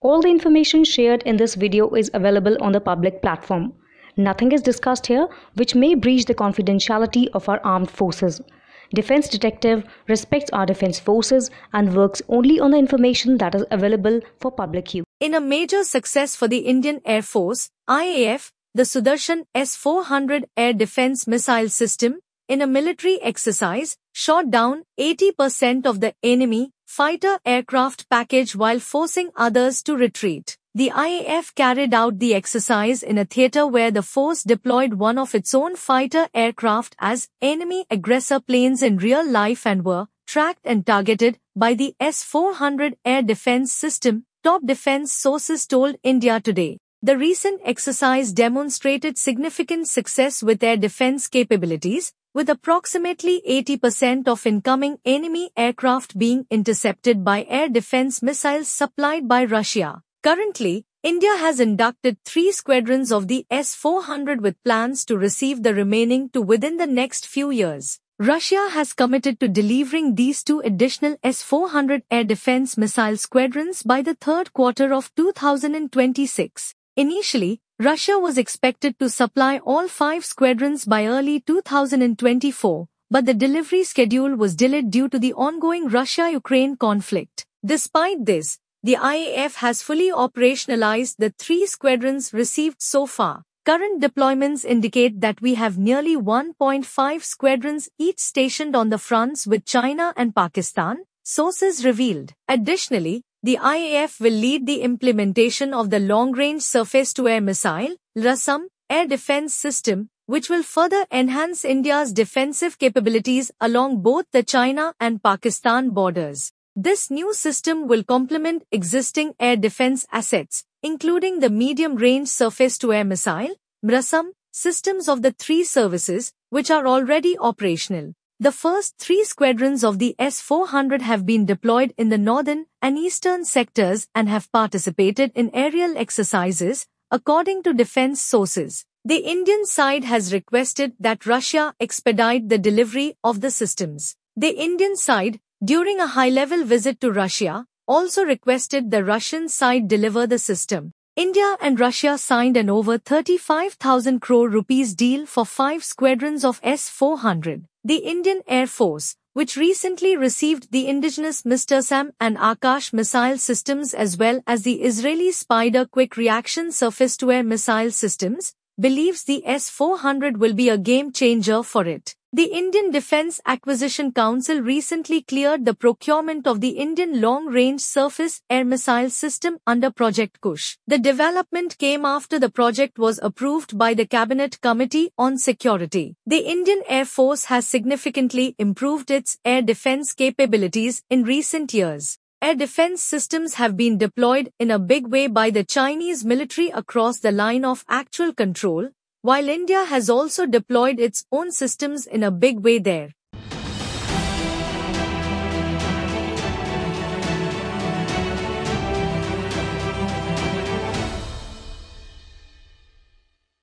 All the information shared in this video is available on the public platform. Nothing is discussed here which may breach the confidentiality of our armed forces. Defense Detective respects our defense forces and works only on the information that is available for public use. In a major success for the Indian Air Force, IAF, the Sudarshan S-400 air defense missile system, in a military exercise, shot down 80% of the enemy fighter aircraft package while forcing others to retreat. The IAF carried out the exercise in a theater where the force deployed one of its own fighter aircraft as enemy aggressor planes in real life and were tracked and targeted by the S-400 air defense system, top defense sources told India Today. The recent exercise demonstrated significant success with air defense capabilities, with approximately 80% of incoming enemy aircraft being intercepted by air defense missiles supplied by Russia. Currently, India has inducted 3 squadrons of the S-400 with plans to receive the remaining 2 within the next few years. Russia has committed to delivering these 2 additional S-400 air defense missile squadrons by the third quarter of 2026. Initially, Russia was expected to supply all 5 squadrons by early 2024, but the delivery schedule was delayed due to the ongoing Russia-Ukraine conflict. Despite this, the IAF has fully operationalized the 3 squadrons received so far. Current deployments indicate that we have nearly 1.5 squadrons each stationed on the fronts with China and Pakistan, sources revealed. Additionally, the IAF will lead the implementation of the Long-Range Surface-to-Air Missile (LRSAM) air defense system, which will further enhance India's defensive capabilities along both the China and Pakistan borders. This new system will complement existing air defense assets, including the Medium-Range Surface-to-Air Missile (MRSAM) systems of the 3 services, which are already operational. The first 3 squadrons of the S-400 have been deployed in the northern and eastern sectors and have participated in aerial exercises, according to defense sources. The Indian side has requested that Russia expedite the delivery of the systems. The Indian side, during a high-level visit to Russia, also requested the Russian side deliver the system. India and Russia signed an over 35,000 crore rupees deal for 5 squadrons of S-400. The Indian Air Force, which recently received the indigenous MrSAM and Akash missile systems as well as the Israeli Spider quick reaction surface-to-air missile systems, believes the S-400 will be a game changer for it. The Indian Defence Acquisition Council recently cleared the procurement of the Indian Long-Range Surface-Air Missile System under Project Kush. The development came after the project was approved by the Cabinet Committee on Security. The Indian Air Force has significantly improved its air defence capabilities in recent years. Air defence systems have been deployed in a big way by the Chinese military across the line of actual control, while India has also deployed its own systems in a big way there.